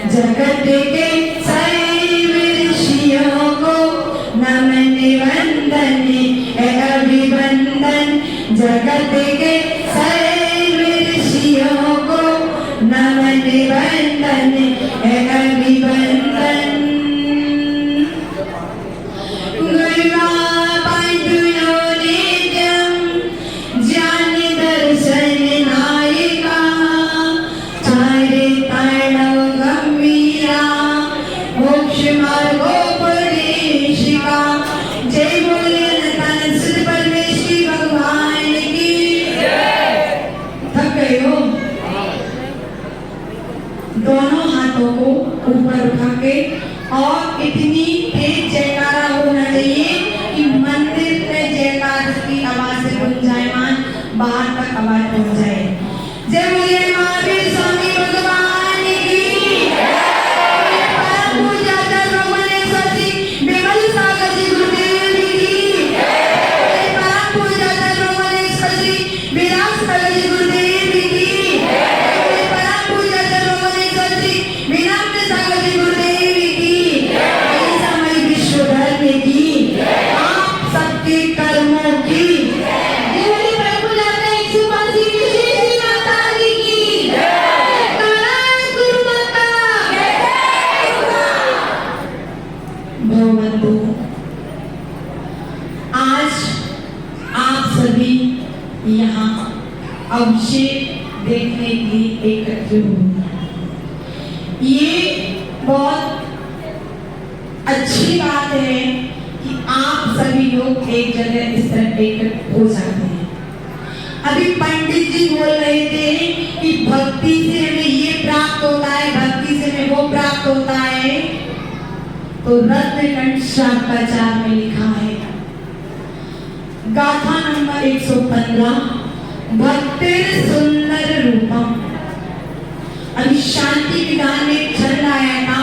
जगत के सर्व ऋषियों को नमन वंदन अभिवंदन। जगत के सर्व ऋषियों को नमन वंदन अभिवंदन। दोनों हाथों को ऊपर उठा के और इतनी तेज जयकारा होना चाहिए कि मंदिर में जयकार की आवाज से गुंजायमान बाहर तक आवाज पहुंच जाए। जय बोलिए महावीर स्वामी भगवान की। परम पूज्य आचार्य ब्रह्मनेश्वर जी विमल सागर जी गुरुदेव की। परम पूज्य आचार्य ब्रह्मनेश्वर जी विराज सागर जी गुरुदेव की। आज आप सभी यहाँ अभिषेक देखने के लिए एकत्र हुए। ये बहुत अच्छी बात है कि आप सभी लोग एक जगह इस तरह एकत्र हो जाते हैं। अभी पंडित जी बोल रहे थे कि भक्ति से हमें ये प्राप्त होता है, भक्ति से हमें वो प्राप्त होता है। तो रत्नकंठ शास्त्राचार में लिखा है, गाथा नंबर 115, भक्तिर सुंदर रूपम। अभी शांति विधान में चल आया था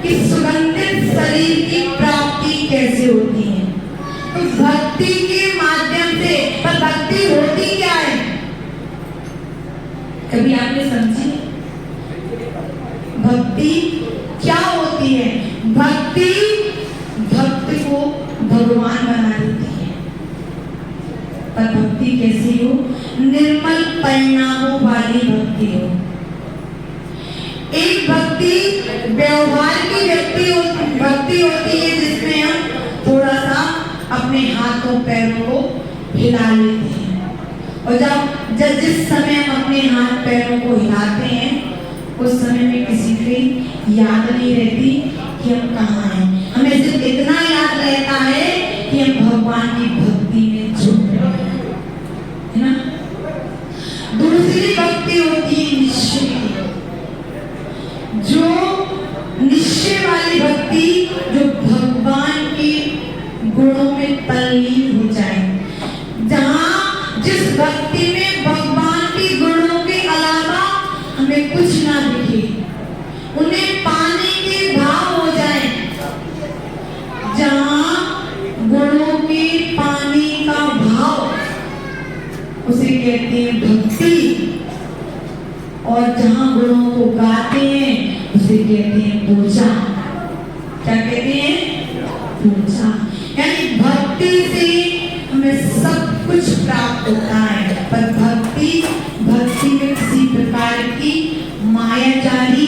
कि सुगंधित शरीर की प्राप्ति कैसे होती है। तो भक्ति के माध्यम से, पर भक्ति होती क्या है, कभी आपने समझी? भक्ति क्या होती है? भक्ति भक्त को भगवान बना देती है। पर भक्ति कैसी हो? निर्मल परिणामों वाली भक्ति हो। एक भक्ति व्यवहार की भक्ति होती है जिसमें हम थोड़ा सा अपने हाथों पैरों को हिला लेते हैं। और जब जिस समय हम अपने हाथ पैरों को हिलाते हैं उस समय में किसी की याद नहीं रहती कि हम कहाँ हैं। हमें सिर्फ इतना याद रहता है कि हम भगवान की भक्ति में जुट रहे हैं, है ना। दूसरी भक्ति होती है निश्चय की। जो निश्चय वाली भक्ति, जो भगवान के गुणों में तल्लीन हो जाए, जहाँ जिस भक्ति में भगवान के गुणों के अलावा हमें कुछ ना दिखे, उन्हें पाने के भाव हो जाए। जहाँ गुणों के पाने का भाव, उसे कहते हैं भक्ति। और जहाँ गुणों को गाते हैं उसे कहते हैं पूजा। क्या कहते हैं? पूजा। यानी भक्ति से हमें सब कुछ प्राप्त होता है। पर भक्ति में किसी प्रकार की मायाजारी,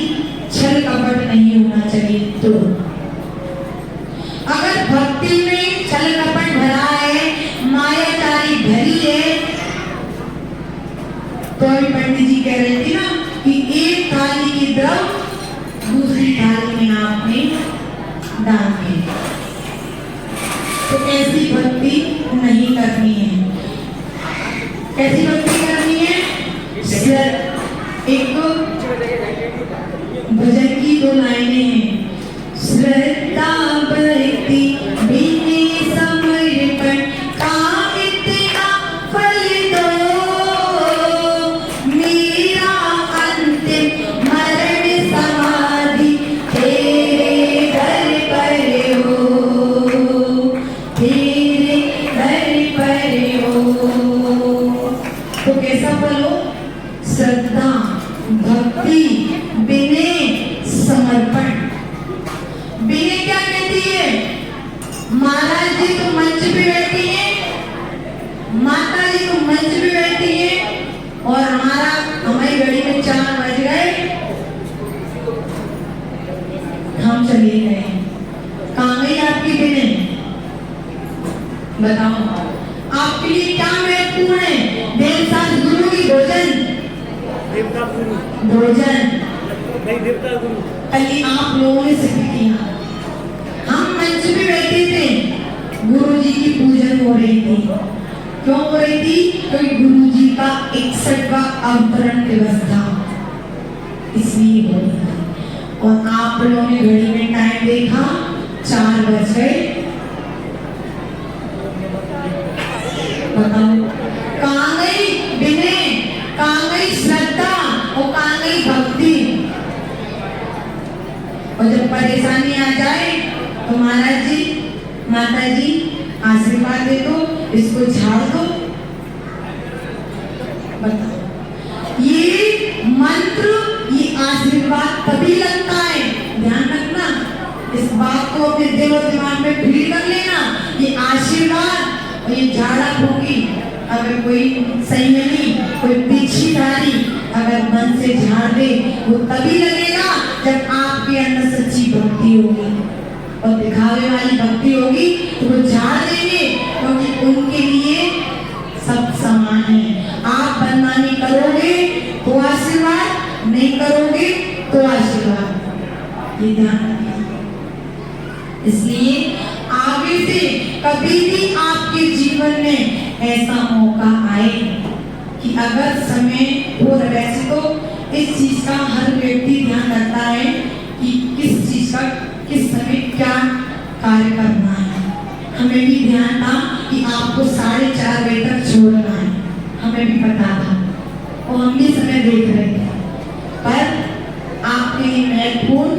छल कपट नहीं होना चाहिए। तो अगर भक्ति में छल कपट भरा है, मायाजारी भरी है, तो अभी पंडित जी कह रहे थे ना कि एक थाली की द्रव दूसरी थाली में आपने डाल दी। तो ऐसी भक्ति नहीं करनी है। कैसी भक्ति करनी है? एक भजन की 2 लाइनें हैं। श्रद्धा भक्ति बिने समर्पण कामित का फल दो, मेरा अंतिम मरण समाधि तेरे घर पर हो, तेरे घर पर हो। तो कैसा फल हो? श्रद्धा भक्ति बिने बैठती है, महाराज जी तो मंच पे बैठी है, माता जी तो मंच पे बैठी है, और हमारी घड़ी में 4 बज गए, हम चले गए। कहाँ गई आपकी बहनें? बताओ आपके लिए क्या महत्वपूर्ण है? देवता गुरु की भोजन, भोजन नहीं देवता गुरु कल आप लोगों ने सिद्ध किया। हम मंच पे बैठे थे, गुरु जी की पूजन हो रही थी। क्यों हो रही थी? क्योंकि गुरु जी का 61वां अवतरण दिवस था, इसलिए हो रही थी। और आप लोगों ने घड़ी में टाइम देखा, 4 बज गए। बताओ कहाँ गई विनय, कहाँ गई श्रद्धा और कहाँ गई भक्ति? और जब परेशानी आ जाए तो महाराज जी, माता जी आशीर्वाद दे दो, इसको झाड़ दो। बताओ ये मंत्र, ये आशीर्वाद तभी लगता है, ध्यान रखना इस बात को, अपने दिल और दिमाग में फील कर लेना। ये आशीर्वाद और ये झाड़ा फूकी, अगर कोई संयमी, कोई पीछीधारी अगर मन से झाड़ दे, वो तभी लगेगा जब आपके अंदर सच्ची भक्ति होगी। और दिखावे वाली भक्ति होगी तो वो झाड़ देंगे, क्योंकि उनके लिए सब समान है। आप बदनामी करोगे तो आशीर्वाद, नहीं करोगे तो आशीर्वाद, ये ध्यान रखिए। इसलिए आगे से कभी भी आपके जीवन में ऐसा मौका आए कि अगर समय हो, वैसे तो इस चीज का हर व्यक्ति ध्यान रखता है कि किस चीज का किस समय क्या कार्य करना है। हमें भी ध्यान था कि आपको 4:30 बजे तक छोड़ना है, हमें भी पता था और हम भी समय देख रहे थे, पर आपके लिए महत्वपूर्ण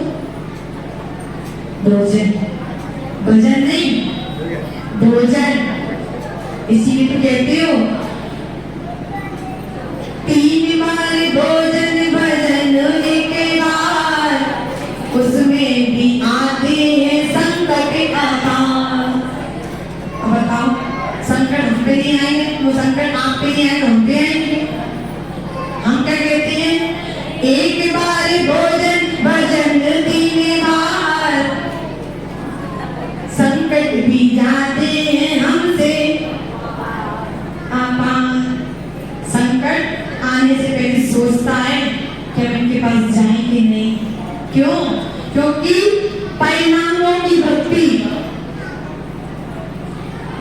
भोजन, भजन नहीं भोजन। इसीलिए तो कहते हो 3 बार भोजन भजन एक बार, उसमें भी आते हैं संकट अपार। अब बताओ संकट हम पे नहीं आएंगे, वो संकट आप पे नहीं आएंगे, हम पे आएंगे। हम क्या कहते हैं? एक बार भोजन भजन 3 बार, संकट भी जाते हैं हमसे अपार। संकट आने से पहले सोचता है कि हम इनके पास जाएंगे नहीं। क्यों? क्योंकि परिणामों की भक्ति,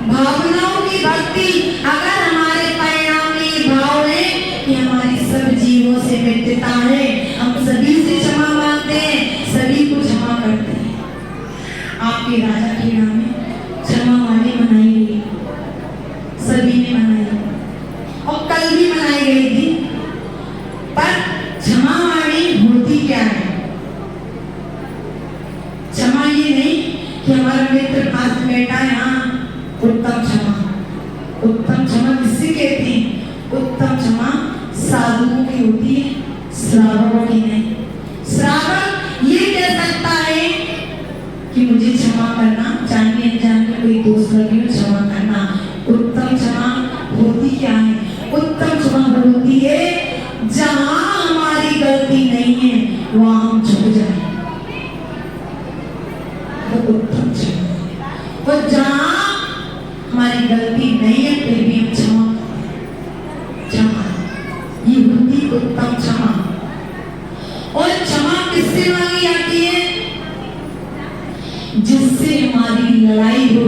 भावनाओं की भक्ति, अगर हमारे परिणाम में भाव है कि हमारी सब जीवों से मित्रता है, हम सभी से क्षमा मांगते हैं, सभी को क्षमा करते हैं। आपके राजा खेड़ा में क्षमा वाणी मनाई गई, सभी ने मनाई और कल भी मनाई गई थी। पर क्षमा वाणी होती क्या है? क्षमा ये नहीं कि हमारा मित्र पास बैठा है, हाँ उत्तम क्षमा। उत्तम क्षमा किससे कहते हैं? उत्तम क्षमा साधुओं की होती है, श्रावकों की नहीं। श्रावक ये कह सकता है कि मुझे क्षमा करना, जाने अनजाने कोई दोष लगे तो क्षमा करना। उत्तम क्षमा होती क्या है? उत्तम क्षमा होती है जहां हमारी गलती नहीं है, वहां हम झुक जाए, वो उत्तम क्षमा है। और जहां हमारी गलती नहीं है फिर भी हम क्षमा, ये होती उत्तम क्षमा। और क्षमा किससे मांगी जाती है? जिससे हमारी लड़ाई हो,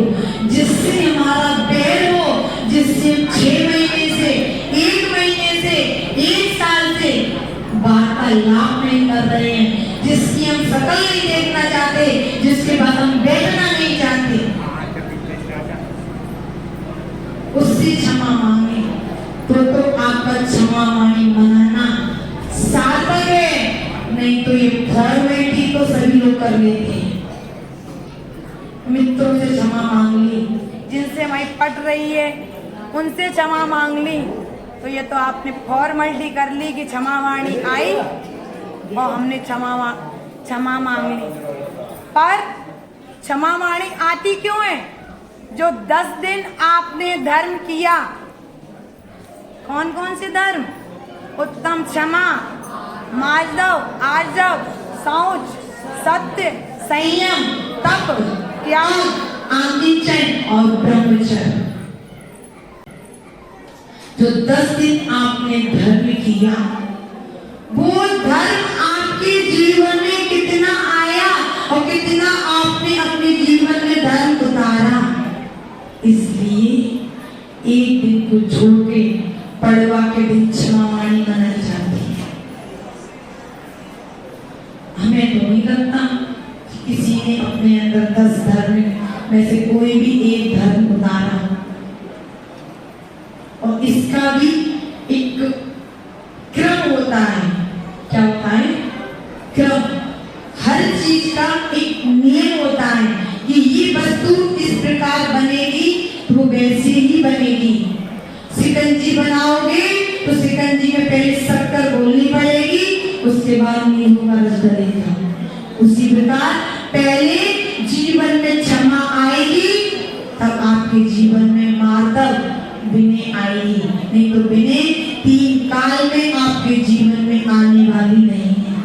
जिससे हमारा बैर हो, जिससे 6 महीने से, 1 महीने से, 1 साल से वार्तालाप नहीं कर रहे हैं, जिसकी हम शकल नहीं देखना चाहते, जिसके बाद हम बैठना नहीं चाहते, उससे क्षमा मांगे तो आपका क्षमा वाणी मनाना सार्थक है। नहीं तो ये फॉर्मेलिटी तो सभी लोग कर लेते हैं। मित्रों से क्षमा मांग ली, जिनसे हमारी पट रही है उनसे क्षमा मांग ली, तो ये तो आपने फॉर्मेलिटी कर ली कि क्षमा वाणी आई और हमने क्षमा मांग ली। पर क्षमा वाणी आती क्यों है? जो 10 दिन आपने धर्म किया, कौन कौन से धर्म? उत्तम क्षमा, मार्जव, आर्जव, शौच, सत्य, संयम, तप, त्याग, आत्मचर्य और ब्रह्मचर्य। जो 10 दिन आपने धर्म किया, वो धर्म आपके जीवन में कितना आया और कितना आपने अपने जीवन में धर्म उतारा। इसलिए एक दिन को छोड़ के पड़वा के दिन क्षमा वाणी मनाई जाती है। हमें तो नहीं लगता किसी ने अपने अंदर 10 धर्म में से कोई भी एक धर्म उतारा हो। और इसका भी एक क्रम होता है। क्या होता है? क्रम। हर चीज का एक नियम होता है कि ये वस्तु इस प्रकार बनेगी तो वैसे ही बनेगी। शिकंजी बनाओगे तो शिकंजी में पहले शक्कर घोलनी पड़ेगी, उसके बाद नींबू का रस डलेगा। उसी प्रकार पहले जीवन में क्षमा आएगी, तब आपके जीवन में माधव विनय आएगी। नहीं तो विनय 3 काल में आपके जीवन में आने वाली नहीं है।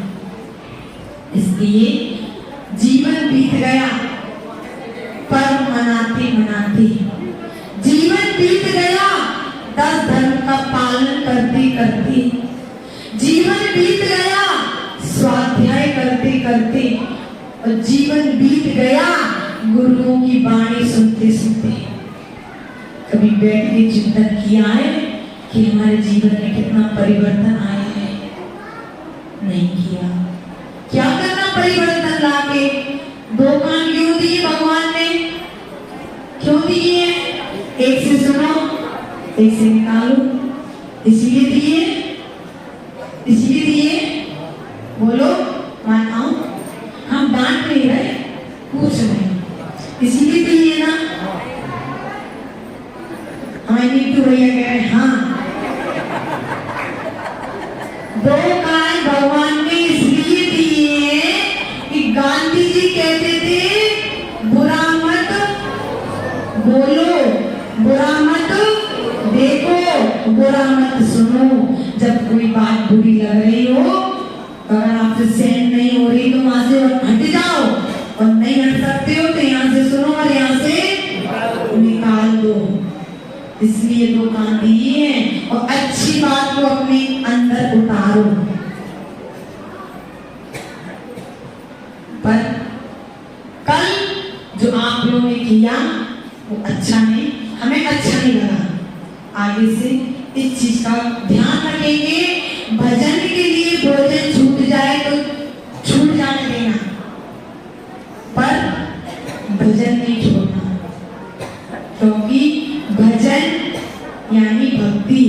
इसलिए जीवन बीत गया, पर्व मनाते मनाते जीवन बीत गया, 10 धर्म का पालन करते करते जीवन बीत गया, स्वाध्याय करते करते, और जीवन बीत गया गुरुओं की वाणी सुनते सुनते। कभी बैठ के चिंतन किया है कि हमारे जीवन में कितना परिवर्तन आया है? नहीं किया। क्या करना परिवर्तन लाके? 2 कान क्यों दिए भगवान ने? क्यों दिए? एक से सुनो, एक से निकालो। इसलिए दिए, इसलिए दिए। बोलो, माताओं, हम डांट नहीं रहे, पूछ रहे। इसलिए दिए ना। हमारे नीतू भैया कह रहे हाँ। 2 कान भगवान ने इसलिए दिए कि गांधी जी कहते थे बुरा मत बोलो, बुरा मत देखो, बुरा मत सुनो। जब कोई बात बुरी लग रही हो, अगर आपसे सहन नहीं हो रही तो वहां से हट जाओ, और नहीं हट सकते हो तो यहाँ से सुनो और यहाँ से निकाल दो। इसलिए 2 कान दिए हैं, और अच्छी बात को अपने अंदर उतारो। पर कल जो आप लोगों ने किया वो अच्छा नहीं, हमें अच्छा नहीं लगा। आगे से इस चीज का ध्यान रखेंगे। भजन के लिए भोजन छूट जाए तो छूट जाने देना, पर भजन नहीं छोड़ना, क्योंकि भजन यानी भक्ति।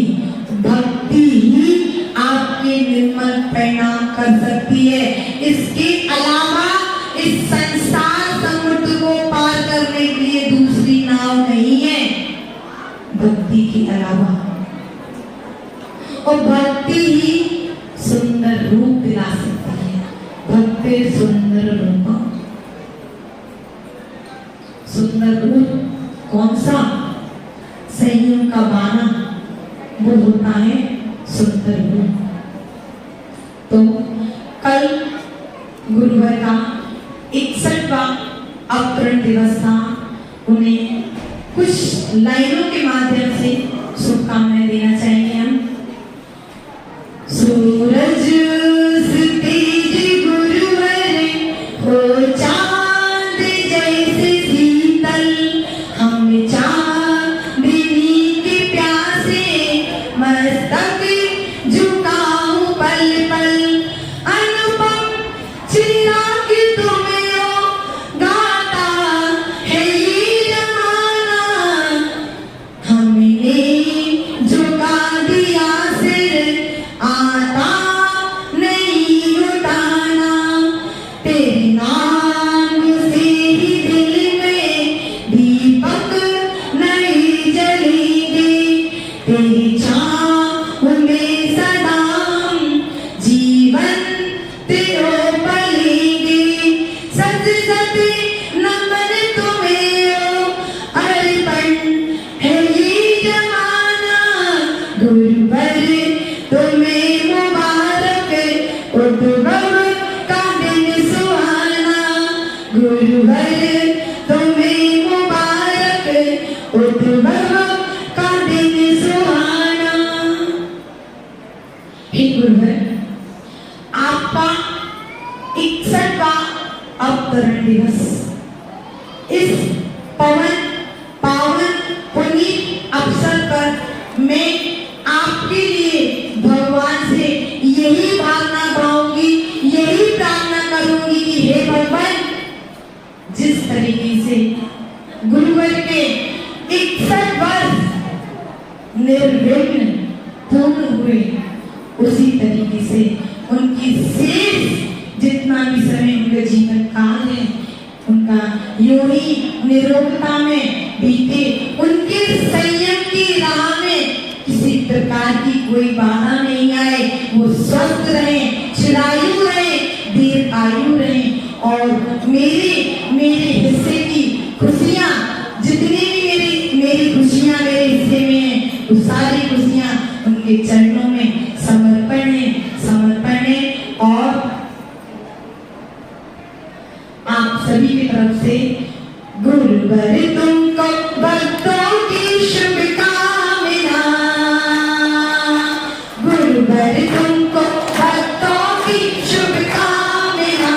भक्ति ही आपके निर्मल परिणाम कर सकती है। इसके अलावा इस संसार समुद्र को पार करने के लिए दूसरी नाव नहीं है भक्ति के अलावा। और भक्ति ही सुंदर रूप दिला सकती है। भक्ति सुंदर रूप। सुंदर रूप कौन सा? संयम का बाना, वो होता है सुंदर रूप। तो कल गुरुवार का 61वां अवतरण दिवस था। उन्हें कुछ लाइनों के माध्यम से शुभकामनाएं देना चाहेंगे हम। सूरज से तेज गुरुवर हो चांद जैसे शीतल, हम चांदनी के प्यासे मस्तक झुकाऊं पल पल। अनुपम चिराग तुम्हें गाता है ये जमाना, हमने झुका 61वां अवतरण दिवस। इस पावन पुनीत अवसर पर मैं आपके लिए भगवान से यही भावना पाऊंगी, यही प्रार्थना करूंगी कि हे भगवान, जिस तरीके से गुरुवर के 61 वर्ष निर्विघ्न पूर्ण हुए, उसी तरीके से उनकी शेष जितना भी समय उनका जीवन काल है, उनका योनि निरोगता में बीते, उनके संयम की राह में किसी प्रकार की कोई बाधा नहीं आए, वो स्वस्थ रहे, चिरायु रहे, दीर्घायु रहे, और मेरे हिस्से की खुशियां, जितनी भी मेरी खुशियां मेरे हिस्से में है, वो सारी खुशियां उनके चरणों में समर्पण है। और आप सभी की तरफ से गुरुवर तुमको भक्तों की शुभकामना, गुरुवर तुमको भक्तों की शुभकामना,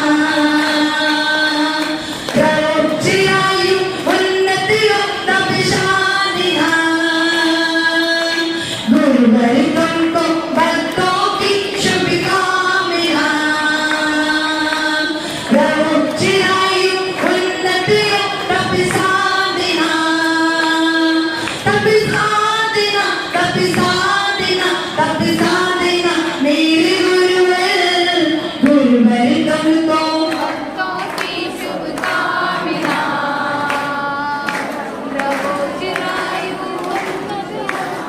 रहो चिरायु उन्नति तपशालिना, गुरुवर तुमको भक्तों की शुभकामना, रहो चिरायु उन्नति तपशालिना, तपशालिना मेरे गुरुवर तुमको भक्तों की शुभकामना, रहो चिरायु उन्नति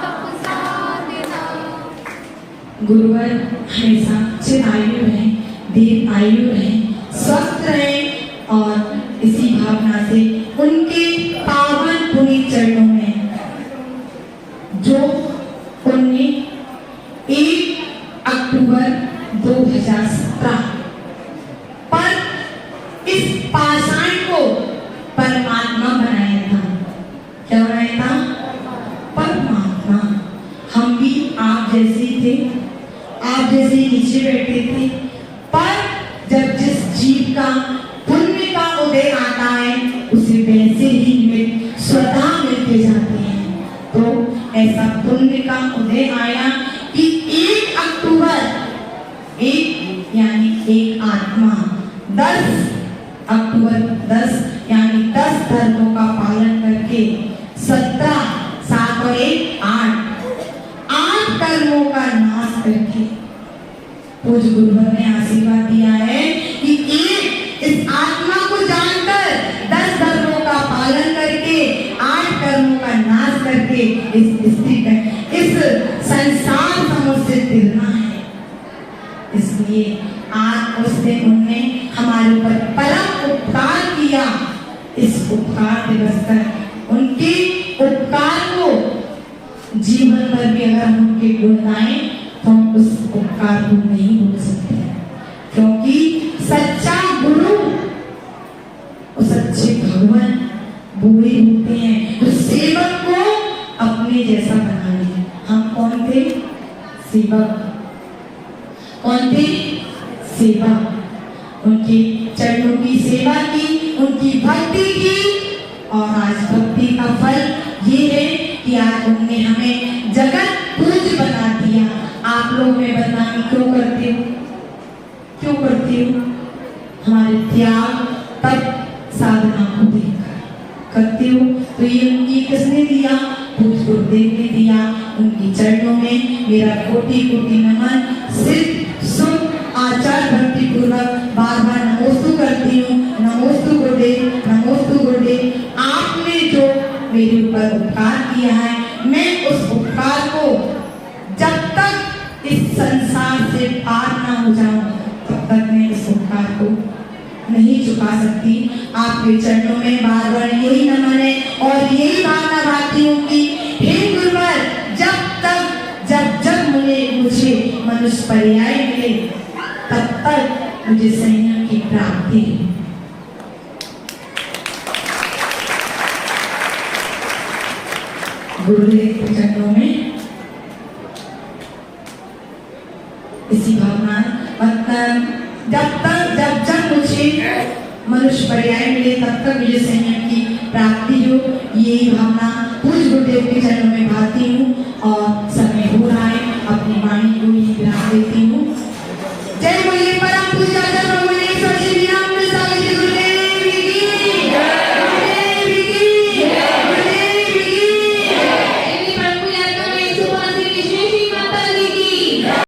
तपशालिना। गुरुवर हमेशा चिरायु रहे, दीर्घायु रहे, स्वस्थ रहे, और इसी भावना से उनके पावन पुनीत चरणों में जो 1 अक्टूबर 2017 पर इस पाषाण को परमात्मा बनाया था। क्या बनाया था? परमात्मा। हम भी आप जैसे थे, आप जैसे नीचे बैठे थे, पर जब जिस जीव का पुण्य का उदय आता है, उसे वैसे ही स्वतः मिलते जाते हैं। तो ऐसा पुण्य का उदय आया कि 1 अक्टूबर, यानी एक आत्मा, 10 अक्टूबर 10 यानी 10 धर्मों का पालन करके 17, 7 और 1 8 कर्मों का नाश करके पूज्य गुरुवर ने आशीर्वाद दिया है कि इस आत्मा को जानकर 10 धर्मों का पालन करके 8 कर्मों का नाश करके इस संसार समुद्र से तिरना है। इसलिए आज उस दिन उन्होंने हमारे ऊपर परम उपकार किया। इस उपकार दिवस पर उनके उपकार को जीवन भर भी अगर हम उनके गुण गाएं तो हम उस उपकार को नहीं भूल सकते, क्योंकि सच्चा गुरु और सच्चे भगवान बुरे होते हैं जो सेवक को अपने जैसा बना ले। हम कौन थे? सेवक। कौन थे? सेवक। उनके चरणों की सेवा की, उनकी भक्ति की, और आज भक्ति का फल ये है कि आज उन्होंने हमें जगत पूज्य बना दिया। आप लोग में बदनामी क्यों करते हो? क्यों करते हो? हमारे त्याग तब साधना को देखकर करते हो। तो ये उनकी किसने दिया? पूज्य गुरुदेव ने दिया। उनकी चरणों में मेरा कोटि कोटि नमन, सिद्ध सुख आचार भक्ति पूर्वक बार बार नमोस्तु करती हूँ। नमोस्तु गुरुदेव, नमोस्तु गुरुदेव। आपने जो मेरे ऊपर उपकार किया है, मैं उस उपकार को जब तक इस संसार से पार ना हो जाऊं, तब तक मैं इस उपकार को नहीं चुका सकती। आपके चरणों में बार बार यही नमन है और यही भावना भाती हूँ कि हे गुरुवर, जब मुझे मनुष्य पर्याय मिले, तब तक मुझे संयम की प्राप्ति है। गुरुदेव के चरणों में इसी भावना, जब मुझे मनुष्य पर्याय मिले तब तक मुझे संयम की प्राप्ति हो। यही भावना पूज्य